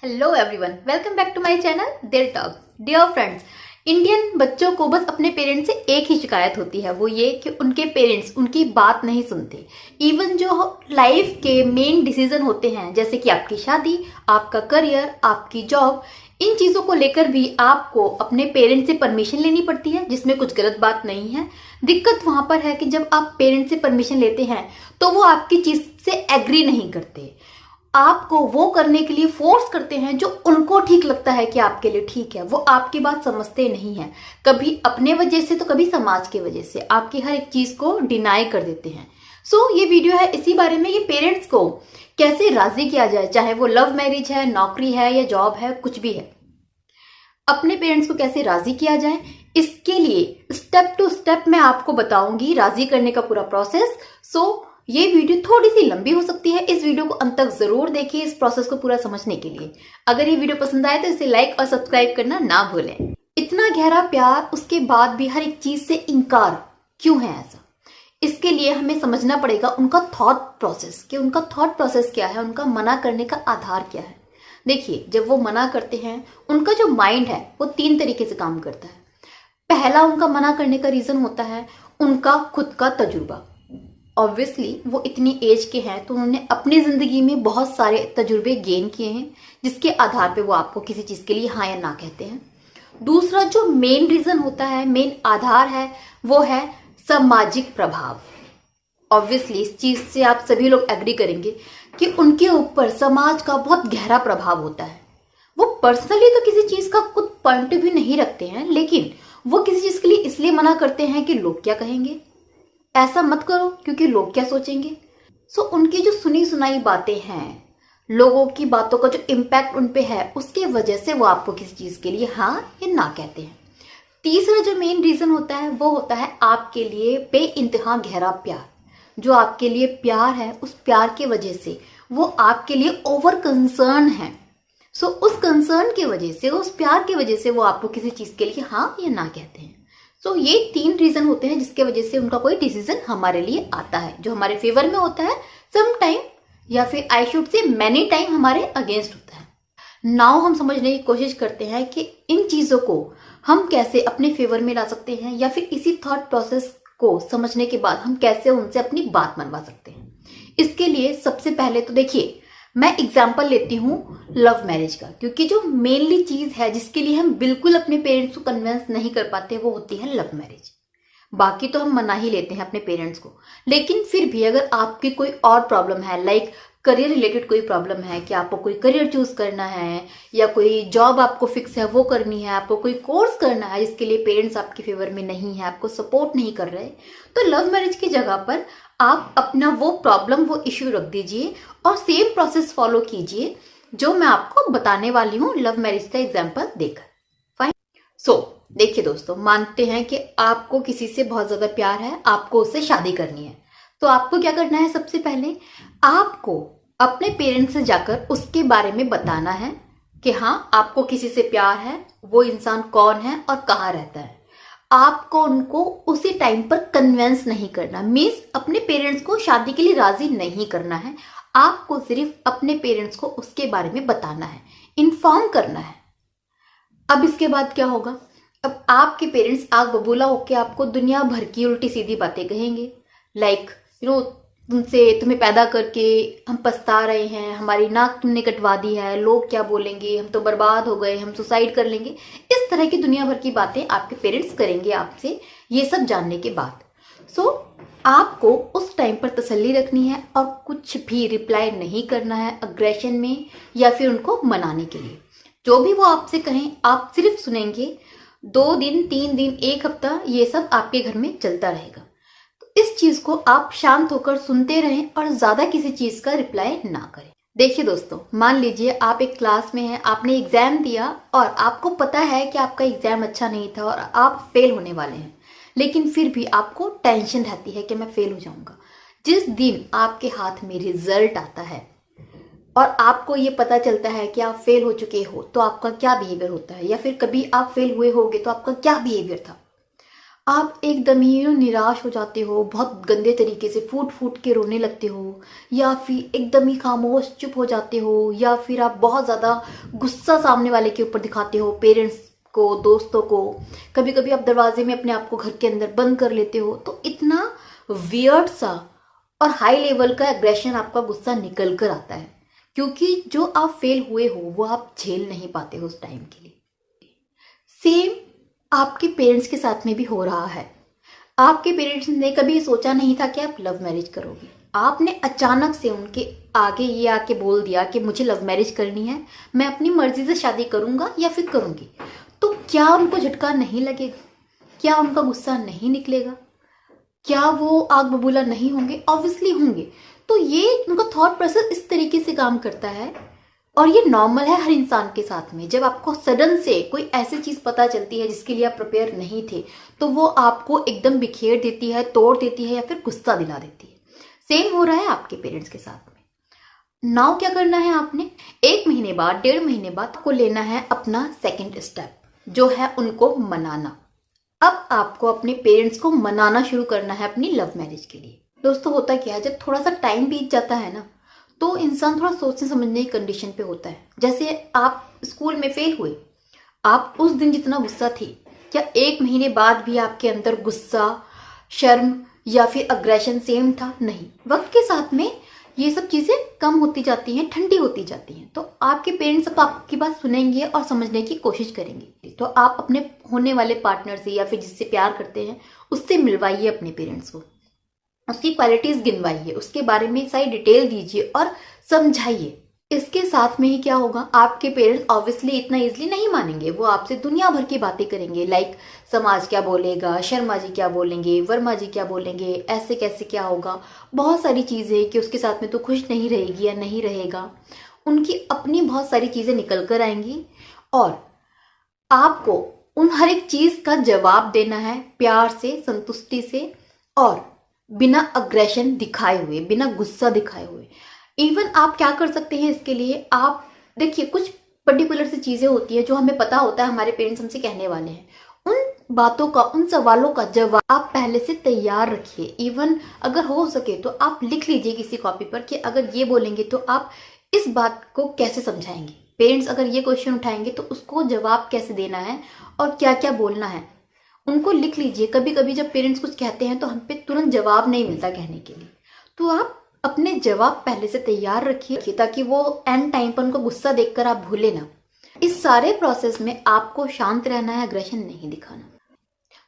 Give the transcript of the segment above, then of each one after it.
Hello everyone, welcome back to my channel Dil talk. Dear friends, Indian बच्चों को बस अपने पेरेंट्स से एक ही शिकायत होती है, वो ये कि उनके पेरेंट्स उनकी बात नहीं सुनते। इवन जो लाइफ के मेन डिसीजन होते हैं, जैसे कि आपकी शादी, आपका करियर, आपकी जॉब, इन चीज़ों को लेकर भी आपको अपने पेरेंट्स से परमिशन लेनी पड़ती है, जिसमें कुछ गलत बात नहीं है। दिक्कत वहां पर है कि जब आप पेरेंट्स से परमिशन लेते हैं तो वो आपकी चीज़ से एग्री नहीं करते, आपको वो करने के लिए फोर्स करते हैं जो उनको ठीक लगता है कि आपके लिए ठीक है। वो आपकी बात समझते नहीं है, कभी अपने वजह से तो कभी समाज की वजह से आपकी हर एक चीज को डिनाई कर देते हैं। ये वीडियो है इसी बारे में, ये पेरेंट्स को कैसे राजी किया जाए, चाहे वो लव मैरिज है, नौकरी है या जॉब है, कुछ भी है, अपने पेरेंट्स को कैसे राजी किया जाए। इसके लिए स्टेप टू स्टेप मैं आपको बताऊंगी राजी करने का पूरा प्रोसेस। ये वीडियो थोड़ी सी लंबी हो सकती है, इस वीडियो को अंत तक जरूर देखिए इस प्रोसेस को पूरा समझने के लिए। अगर ये वीडियो पसंद आए तो इसे लाइक और सब्सक्राइब करना ना भूलें। इतना गहरा प्यार, उसके बाद भी हर एक चीज से इनकार क्यों है ऐसा, इसके लिए हमें समझना पड़ेगा उनका थॉट प्रोसेस, कि उनका थॉट प्रोसेस क्या है, उनका मना करने का आधार क्या है। देखिए, जब वो मना करते हैं उनका जो माइंड है वो 3 तरीके से काम करता है। पहला उनका मना करने का रीजन होता है उनका खुद का तजुर्बा। ऑब्वियसली वो इतनी एज के हैं तो उन्होंने अपनी जिंदगी में बहुत सारे तजुर्बे गेन किए हैं, जिसके आधार पे वो आपको किसी चीज के लिए हाँ या ना कहते हैं। दूसरा जो मेन रीजन होता है, मेन आधार है, वो है सामाजिक प्रभाव। ऑब्वियसली इस चीज से आप सभी लोग एग्री करेंगे कि उनके ऊपर समाज का बहुत गहरा प्रभाव होता है। वो पर्सनली तो किसी चीज का खुद पॉइंट ऑफ व्यू नहीं रखते हैं, लेकिन वो किसी चीज के लिए इसलिए मना करते हैं कि लोग क्या कहेंगे, ऐसा मत करो क्योंकि लोग क्या सोचेंगे। उनकी जो सुनी सुनाई बातें हैं, लोगों की बातों का जो इम्पैक्ट उन पे है, उसके वजह से वो आपको किसी चीज के लिए हाँ या ना कहते हैं। तीसरा जो मेन रीजन होता है वो होता है आपके लिए बेइंतहा गहरा प्यार। जो आपके लिए प्यार है, उस प्यार की वजह से वो आपके लिए ओवर कंसर्न है। उस कंसर्न की वजह से, उस प्यार की वजह से वो आपको किसी चीज के लिए हाँ या ना कहते हैं। ये 3 रीजन होते हैं जिसके वजह से उनका कोई डिसीजन हमारे लिए आता है, जो हमारे फेवर में होता है सम टाइम, या फिर I should say many time हमारे अगेंस्ट होता है। नाउ हम समझने की कोशिश करते हैं कि इन चीजों को हम कैसे अपने फेवर में ला सकते हैं, या फिर इसी थॉट प्रोसेस को समझने के बाद हम कैसे उनसे अपनी बात मनवा सकते हैं। इसके लिए सबसे पहले तो देखिए, मैं एग्जाम्पल लेती हूँ लव मैरिज का, क्योंकि जो मेनली चीज है जिसके लिए हम बिल्कुल अपने पेरेंट्स को कन्विंस नहीं कर पाते वो होती है लव मैरिज। बाकी तो हम मना ही लेते हैं अपने पेरेंट्स को, लेकिन फिर भी अगर आपकी कोई और प्रॉब्लम है, लाइक करियर रिलेटेड कोई प्रॉब्लम है कि आपको कोई करियर चूज करना है, या कोई जॉब आपको फिक्स है वो करनी है, आपको कोई कोर्स करना है जिसके लिए पेरेंट्स आपके फेवर में नहीं है, आपको सपोर्ट नहीं कर रहे, तो लव मैरिज की जगह पर आप अपना वो प्रॉब्लम, वो इश्यू रख दीजिए और सेम प्रोसेस फॉलो कीजिए जो मैं आपको बताने वाली हूँ लव मैरिज का एग्जाम्पल देकर। फाइन। देखिए दोस्तों, मानते हैं कि आपको किसी से बहुत ज्यादा प्यार है, आपको उससे शादी करनी है, तो आपको क्या करना है? सबसे पहले आपको अपने पेरेंट्स से जाकर उसके बारे में बताना है कि हाँ, आपको किसी से प्यार है, वो इंसान कौन है और कहाँ रहता है। आपको उनको उसी टाइम पर कन्विंस नहीं करना, मीन्स अपने पेरेंट्स को शादी के लिए राजी नहीं करना है। आपको सिर्फ अपने पेरेंट्स को उसके बारे में बताना है, इन्फॉर्म करना है। अब इसके बाद क्या होगा? अब आपके पेरेंट्स आग बबूला होकर आपको दुनिया भर की उल्टी सीधी बातें कहेंगे, लाइक तुम्हें पैदा करके हम पछता रहे हैं, हमारी नाक तुमने कटवा दी है, लोग क्या बोलेंगे, हम तो बर्बाद हो गए, हम सुसाइड कर लेंगे। इस तरह की दुनिया भर की बातें आपके पेरेंट्स करेंगे आपसे, ये सब जानने के बाद। आपको उस टाइम पर तसल्ली रखनी है और कुछ भी रिप्लाई नहीं करना है अग्रेशन में, या फिर उनको मनाने के लिए। जो भी वो आपसे कहें आप सिर्फ सुनेंगे। 2 दिन, 3 दिन, 1 हफ्ता, ये सब आपके घर में चलता रहेगा। इस चीज को आप शांत होकर सुनते रहें और ज्यादा किसी चीज का रिप्लाई ना करें। देखिए दोस्तों, मान लीजिए आप एक क्लास में हैं, आपने एग्जाम दिया और आपको पता है कि आपका एग्जाम अच्छा नहीं था और आप फेल होने वाले हैं, लेकिन फिर भी आपको टेंशन रहती है कि मैं फेल हो जाऊंगा। जिस दिन आपके हाथ में रिजल्ट आता है और आपको ये पता चलता है कि आप फेल हो चुके हो, तो आपका क्या बिहेवियर होता है, या फिर कभी आप फेल हुए होगे तो आपका क्या बिहेवियर था? आप एकदम ही निराश हो जाते हो, बहुत गंदे तरीके से फूट फूट के रोने लगते हो, या फिर एकदम ही खामोश चुप हो जाते हो, या फिर आप बहुत ज़्यादा गुस्सा सामने वाले के ऊपर दिखाते हो, पेरेंट्स को, दोस्तों को। कभी कभी आप दरवाजे में अपने आप को घर के अंदर बंद कर लेते हो। तो इतना वियर्ड सा और हाई लेवल का एग्रेशन, आपका गुस्सा निकल कर आता है, क्योंकि जो आप फेल हुए हो वो आप झेल नहीं पाते हो उस टाइम के लिए। सेम आपके पेरेंट्स के साथ में भी हो रहा है। आपके पेरेंट्स ने कभी सोचा नहीं था कि आप लव मैरिज करोगे। आपने अचानक से उनके आगे ये आके बोल दिया कि मुझे लव मैरिज करनी है, मैं अपनी मर्जी से शादी करूंगा या फिर करूंगी। तो क्या उनको झटका नहीं लगेगा? क्या उनका गुस्सा नहीं निकलेगा? क्या वो आग बबूला नहीं होंगे? ऑब्वियसली होंगे। तो ये उनका थॉट प्रोसेस इस तरीके से काम करता है, और ये नॉर्मल है हर इंसान के साथ में। जब आपको सडन से कोई ऐसी चीज पता चलती है जिसके लिए आप प्रिपेयर नहीं थे, तो वो आपको एकदम बिखेर देती है, तोड़ देती है, या फिर गुस्सा दिला देती है। सेम हो रहा है आपके पेरेंट्स के साथ में। नाउ क्या करना है आपने? 1 महीने बाद, 1.5 महीने बाद आपको लेना है अपना सेकेंड स्टेप, जो है उनको मनाना। अब आपको अपने पेरेंट्स को मनाना शुरू करना है अपनी लव मैरिज के लिए। दोस्तों, होता क्या है, जब थोड़ा सा टाइम बीत जाता है ना, तो इंसान थोड़ा सोचने समझने की कंडीशन पे होता है। जैसे आप स्कूल में फेल हुए, आप उस दिन जितना गुस्सा थी, क्या 1 महीने बाद भी आपके अंदर गुस्सा, शर्म या फिर अग्रेशन सेम था? नहीं। वक्त के साथ में ये सब चीजें कम होती जाती हैं, ठंडी होती जाती हैं। तो आपके पेरेंट्स अब आपकी बात सुनेंगे और समझने की कोशिश करेंगे। तो आप अपने होने वाले पार्टनर से या फिर जिससे प्यार करते हैं उससे मिलवाइए अपने पेरेंट्स को, उसकी क्वालिटीज गिनवाइए, उसके बारे में सारी डिटेल दीजिए और समझाइए। इसके साथ में ही क्या होगा, आपके पेरेंट्स ऑब्वियसली इतना इजीली नहीं मानेंगे। वो आपसे दुनिया भर की बातें करेंगे, लाइक समाज क्या बोलेगा, शर्मा जी क्या बोलेंगे, वर्मा जी क्या बोलेंगे, ऐसे कैसे क्या होगा, बहुत सारी चीजें कि उसके साथ में तो खुश नहीं रहेगी या नहीं रहेगा। उनकी अपनी बहुत सारी चीजें निकल कर आएंगी, और आपको उन हर एक चीज का जवाब देना है प्यार से, संतुष्टि से, और बिना अग्रेशन दिखाए हुए, बिना गुस्सा दिखाए हुए। इवन आप क्या कर सकते हैं इसके लिए, आप देखिए, कुछ पर्टिकुलर सी चीजें होती है जो हमें पता होता है हमारे पेरेंट्स हमसे कहने वाले हैं। उन बातों का, उन सवालों का जवाब आप पहले से तैयार रखिए। इवन अगर हो सके तो आप लिख लीजिए किसी कॉपी पर कि अगर ये बोलेंगे तो आप इस बात को कैसे समझाएंगे। पेरेंट्स अगर ये क्वेश्चन उठाएंगे तो उसको जवाब कैसे देना है और क्या क्या बोलना है, उनको लिख लीजिए। कभी कभी जब पेरेंट्स कुछ कहते हैं तो हम पे तुरंत जवाब नहीं मिलता कहने के लिए, तो आप अपने जवाब पहले से तैयार रखिए ताकि वो एंड टाइम पर उनको गुस्सा देखकर आप भूले ना। इस सारे प्रोसेस में आपको शांत रहना है, अग्रेशन नहीं दिखाना।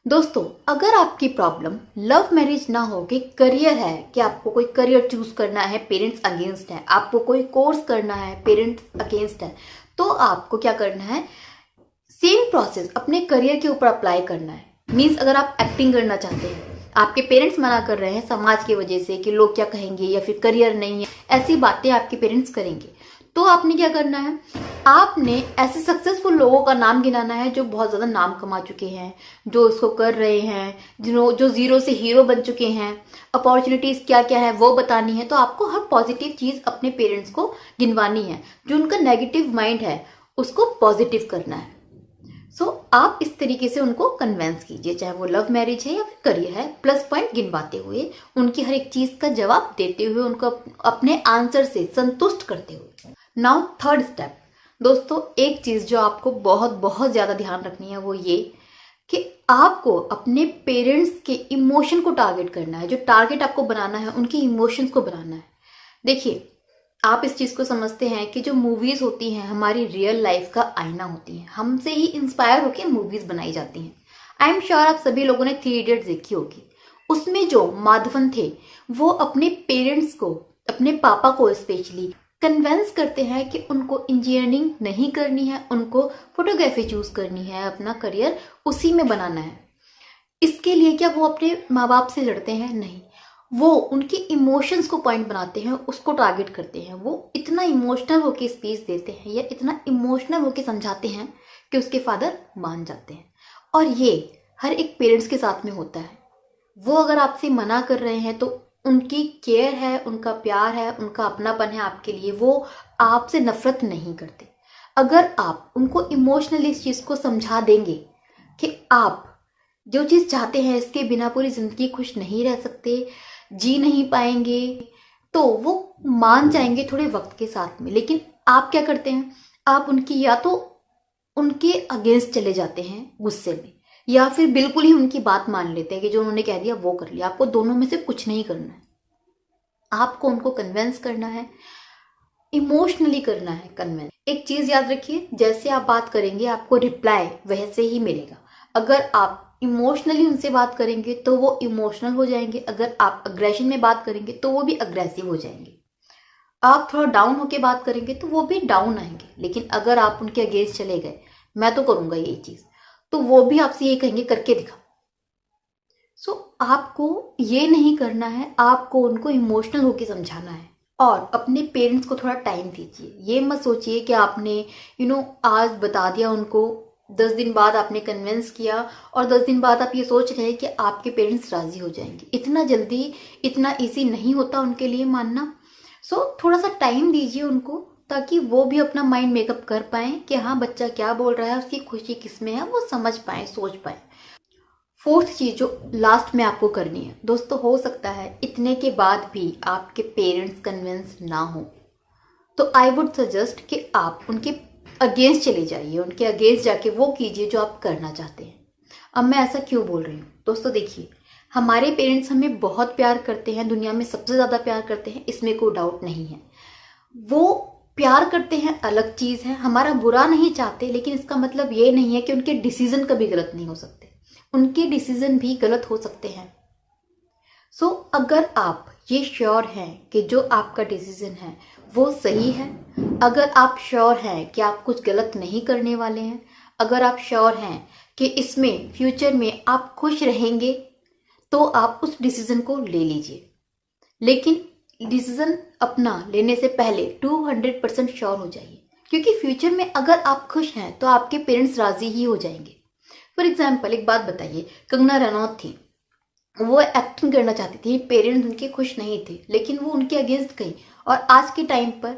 दोस्तों, अगर आपकी प्रॉब्लम लव मैरिज ना हो कि करियर है, कि आपको कोई करियर चूज करना है, पेरेंट्स अगेंस्ट है, आपको कोई कोर्स करना है, पेरेंट्स अगेंस्ट है, तो आपको क्या करना है, सेम प्रोसेस अपने करियर के ऊपर अप्लाई करना है। मीन्स अगर आप एक्टिंग करना चाहते हैं, आपके पेरेंट्स मना कर रहे हैं समाज की वजह से कि लोग क्या कहेंगे या फिर करियर नहीं है, ऐसी बातें आपके पेरेंट्स करेंगे, तो आपने क्या करना है, आपने ऐसे सक्सेसफुल लोगों का नाम गिनाना है जो बहुत ज्यादा नाम कमा चुके हैं, जो इसको कर रहे हैं, जो जीरो से हीरो बन चुके हैं। अपॉर्चुनिटीज क्या क्या है वो बतानी है। तो आपको हर पॉजिटिव चीज अपने पेरेंट्स को गिनवानी है, जो उनका नेगेटिव माइंड है उसको पॉजिटिव करना है। आप इस तरीके से उनको कन्वेंस कीजिए, चाहे वो लव मैरिज है या फिर करियर है, प्लस पॉइंट गिनवाते हुए, उनकी हर एक चीज का जवाब देते हुए, उनको अपने आंसर से संतुष्ट करते हुए। Now third step. दोस्तों, एक चीज जो आपको बहुत बहुत ज्यादा ध्यान रखनी है वो ये कि आपको अपने पेरेंट्स के इमोशन को टारगेट करना है। जो टारगेट आपको बनाना है उनके इमोशंस को बनाना है। देखिए, आप इस चीज को समझते हैं कि जो मूवीज होती हैं हमारी रियल लाइफ का आईना होती हैं, हमसे ही इंस्पायर होकर मूवीज बनाई जाती हैं। आई एम श्योर आप सभी लोगों ने 3 इडियट्स देखी होगी। उसमें जो माधवन थे वो अपने पेरेंट्स को, अपने पापा को स्पेशली कन्वेंस करते हैं कि उनको इंजीनियरिंग नहीं करनी है, उनको फोटोग्राफी चूज करनी है, अपना करियर उसी में बनाना है। इसके लिए क्या वो अपने माँ बाप से लड़ते हैं? नहीं, वो उनके इमोशंस को पॉइंट बनाते हैं, उसको टारगेट करते हैं। वो इतना इमोशनल होके स्पीच देते हैं या इतना इमोशनल होके समझाते हैं कि उसके फादर मान जाते हैं। और ये हर एक पेरेंट्स के साथ में होता है। वो अगर आपसे मना कर रहे हैं तो उनकी केयर है, उनका प्यार है, उनका अपनापन है आपके लिए, वो आपसे नफरत नहीं करते। अगर आप उनको इमोशनली इस चीज को समझा देंगे कि आप जो चीज़ चाहते हैं इसके बिना पूरी ज़िंदगी खुश नहीं रह सकते, जी नहीं पाएंगे, तो वो मान जाएंगे थोड़े वक्त के साथ में। लेकिन आप क्या करते हैं, आप उनकी या तो उनके अगेंस्ट चले जाते हैं गुस्से में, या फिर बिल्कुल ही उनकी बात मान लेते हैं कि जो उन्होंने कह दिया वो कर लिया। आपको दोनों में से कुछ नहीं करना है। आपको उनको कन्विंस करना है, इमोशनली करना है कन्विंस। एक चीज याद रखिए, जैसे आप बात करेंगे आपको रिप्लाई वैसे ही मिलेगा। अगर आप इमोशनली उनसे बात करेंगे तो वो इमोशनल हो जाएंगे, अगर आप अग्रेशन में बात करेंगे तो वो भी अग्रेसिव हो जाएंगे। आप थोड़ा डाउन होके बात करेंगे तो वो भी डाउन आएंगे। लेकिन अगर आप उनके अगेंस्ट चले गए, मैं तो करूंगा ये चीज, तो वो भी आपसे ये कहेंगे करके दिखाओ। आपको ये नहीं करना है, आपको उनको इमोशनल होके समझाना है। और अपने पेरेंट्स को थोड़ा टाइम दीजिए। ये मत सोचिए कि आपने आज बता दिया उनको, 10 दिन बाद आपने कन्विंस किया और 10 दिन बाद आप ये सोच रहे हैं कि आपके पेरेंट्स राजी हो जाएंगे। इतना जल्दी, इतना इजी नहीं होता उनके लिए मानना। थोड़ा सा टाइम दीजिए उनको, ताकि वो भी अपना माइंड मेकअप कर पाए कि हाँ बच्चा क्या बोल रहा है, उसकी खुशी किस में है, वो समझ पाए, सोच पाए। फोर्थ चीज जो लास्ट में आपको करनी है दोस्तों, हो सकता है इतने के बाद भी आपके पेरेंट्स कन्विंस ना हो, तो आई वुड सजेस्ट कि आप उनके अगेंस्ट चले जाइए, उनके अगेंस्ट जाके वो कीजिए जो आप करना चाहते हैं। अब मैं ऐसा क्यों बोल रही हूँ दोस्तों, देखिए हमारे पेरेंट्स हमें बहुत प्यार करते हैं, दुनिया में सबसे ज़्यादा प्यार करते हैं, इसमें कोई डाउट नहीं है। वो प्यार करते हैं अलग चीज़ है, हमारा बुरा नहीं चाहते, लेकिन इसका मतलब ये नहीं है कि उनके डिसीजन कभी गलत नहीं हो सकते। उनके डिसीजन भी गलत हो सकते हैं। अगर आप ये श्योर हैं कि जो आपका डिसीजन है वो सही है, अगर आप श्योर हैं कि आप कुछ गलत नहीं करने वाले हैं, अगर आप श्योर हैं कि इसमें फ्यूचर में आप खुश रहेंगे, तो आप उस डिसीजन को ले लीजिए। लेकिन डिसीजन अपना लेने से पहले 200% श्योर हो जाइए, क्योंकि फ्यूचर में अगर आप खुश हैं तो आपके पेरेंट्स राजी ही हो जाएंगे। फॉर एग्जाम्पल एक बात बताइए, कंगना रनौत थी, वो एक्टिंग करना चाहती थी, पेरेंट्स उनके खुश नहीं थे, लेकिन वो उनके अगेंस्ट गई और आज के टाइम पर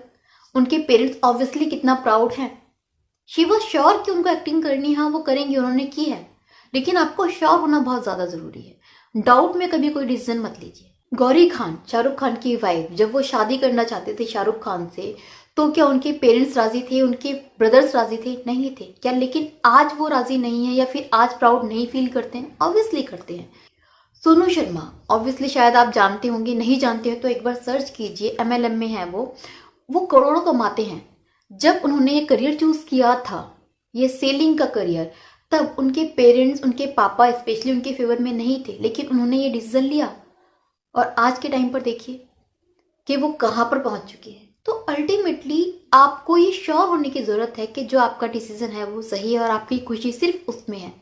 उनके पेरेंट्स ऑब्वियसली कितना प्राउड हैं। शी वॉज श्योर कि उनको एक्टिंग करनी है, वो करेंगे, उन्होंने की है। लेकिन आपको श्योर होना बहुत ज़्यादा ज़रूरी है। डाउट में कभी कोई डिसीजन मत लीजिए। गौरी खान, शाहरुख खान की वाइफ, जब वो शादी करना चाहते थे शाहरुख खान से, तो क्या उनके पेरेंट्स राजी थे, उनके ब्रदर्स राजी थे? नहीं थे। क्या लेकिन आज वो राजी नहीं है या फिर आज प्राउड नहीं फील करते हैं? ऑब्वियसली करते हैं। सोनू शर्मा, ऑब्वियसली शायद आप जानते होंगे, नहीं जानते हो तो एक बार सर्च कीजिए, MLM में है वो करोड़ों कमाते हैं। जब उन्होंने ये करियर चूज किया था, ये सेलिंग का करियर, तब उनके पेरेंट्स, उनके पापा स्पेशली उनके फेवर में नहीं थे, लेकिन उन्होंने ये डिसीजन लिया और आज के टाइम पर देखिए कि वो कहाँ पर पहुंच चुके हैं। तो अल्टीमेटली आपको ये श्योर होने की जरूरत है कि जो आपका डिसीजन है वो सही है और आपकी खुशी सिर्फ उसमें है।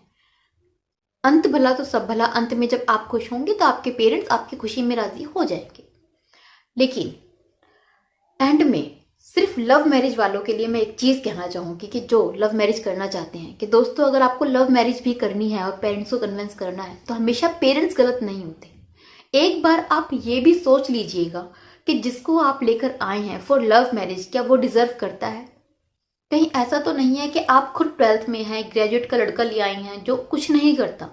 अंत भला तो सब भला, अंत में जब आप खुश होंगे तो आपके पेरेंट्स आपकी खुशी में राजी हो जाएंगे। लेकिन एंड में सिर्फ लव मैरिज वालों के लिए मैं एक चीज कहना चाहूंगी कि जो लव मैरिज करना चाहते हैं, कि दोस्तों अगर आपको लव मैरिज भी करनी है और पेरेंट्स को कन्विंस करना है, तो हमेशा पेरेंट्स गलत नहीं होते। एक बार आप ये भी सोच लीजिएगा कि जिसको आप लेकर आए हैं फॉर लव मैरिज, क्या वो डिजर्व करता है? कहीं ऐसा तो नहीं है कि आप खुद 12th में हैं, ग्रेजुएट का लड़का ले आई हैं जो कुछ नहीं करता,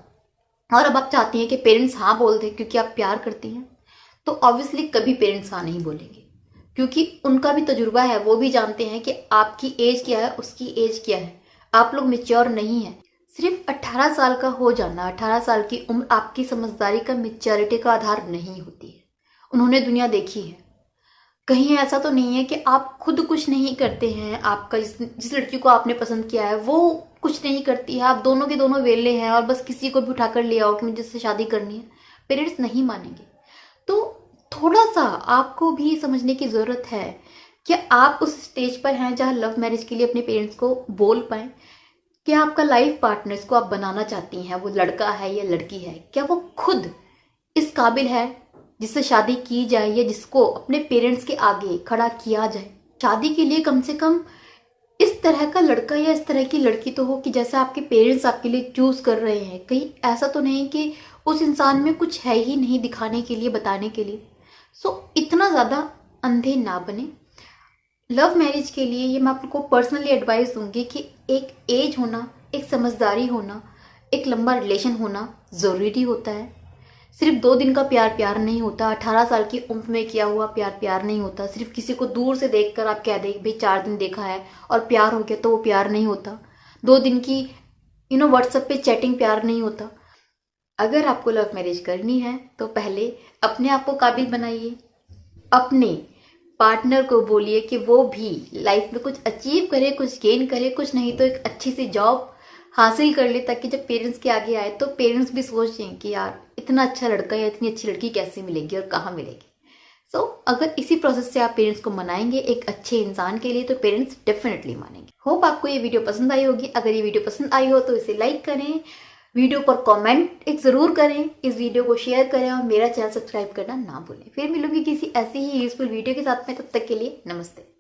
और अब आप चाहती हैं कि पेरेंट्स हाँ बोल दें क्योंकि आप प्यार करती हैं? तो ऑब्वियसली कभी पेरेंट्स हाँ नहीं बोलेंगे, क्योंकि उनका भी तजुर्बा है, वो भी जानते हैं कि आपकी एज क्या है, उसकी एज क्या है। आप लोग मेच्योर नहीं है। सिर्फ 18 साल का हो जाना, 18 साल की उम्र आपकी समझदारी का, मेच्योरिटी का आधार नहीं होती है। उन्होंने दुनिया देखी है। कहीं ऐसा तो नहीं है कि आप खुद कुछ नहीं करते हैं, आपका जिस लड़की को आपने पसंद किया है वो कुछ नहीं करती है, आप दोनों के दोनों वेले हैं और बस किसी को भी उठाकर ले आओ कि मुझे जिससे शादी करनी है। पेरेंट्स नहीं मानेंगे। तो थोड़ा सा आपको भी समझने की ज़रूरत है कि आप उस स्टेज पर हैं जहाँ लव मैरिज के लिए अपने पेरेंट्स को बोल पाएँ कि आपका लाइफ पार्टनर को आप बनाना चाहती हैं, वो लड़का है या लड़की है, क्या वो खुद इस काबिल है जिससे शादी की जाए या जिसको अपने पेरेंट्स के आगे खड़ा किया जाए। शादी के लिए कम से कम इस तरह का लड़का या इस तरह की लड़की तो हो कि जैसा आपके पेरेंट्स आपके लिए चूज कर रहे हैं। कहीं ऐसा तो नहीं कि उस इंसान में कुछ है ही नहीं दिखाने के लिए, बताने के लिए। इतना ज़्यादा अंधे ना बने। लव मैरिज के लिए ये मैं आपको पर्सनली एडवाइस दूंगी कि एक एज होना, एक समझदारी होना, एक लंबा रिलेशन होना ज़रूरी होता है। सिर्फ 2 दिन का प्यार प्यार नहीं होता, 18 साल की उम्र में किया हुआ प्यार प्यार नहीं होता। सिर्फ किसी को दूर से देखकर आप कह दें भाई 4 दिन देखा है और प्यार हो गया, तो वो प्यार नहीं होता। 2 दिन की व्हाट्सएप पे चैटिंग प्यार नहीं होता। अगर आपको लव मैरिज करनी है तो पहले अपने आप को काबिल बनाइए, अपने पार्टनर को बोलिए कि वो भी लाइफ में कुछ अचीव करे, कुछ गेन करे, कुछ नहीं तो एक अच्छी सी जॉब हासिल कर ले, ताकि जब पेरेंट्स के आगे आए तो पेरेंट्स भी सोचें कि यार इतना अच्छा लड़का या इतनी अच्छी लड़की कैसे मिलेगी और कहाँ मिलेगी। सो अगर इसी प्रोसेस से आप पेरेंट्स को मनाएंगे एक अच्छे इंसान के लिए, तो पेरेंट्स डेफिनेटली मानेंगे। होप आपको ये वीडियो पसंद आई होगी। अगर ये वीडियो पसंद आई हो तो इसे लाइक करें, वीडियो पर कमेंट एक ज़रूर करें, इस वीडियो को शेयर करें और मेरा चैनल सब्सक्राइब करना ना भूलें। फिर मिलूंगी किसी ऐसी ही यूजफुल वीडियो के साथ में, तब तक के लिए नमस्ते।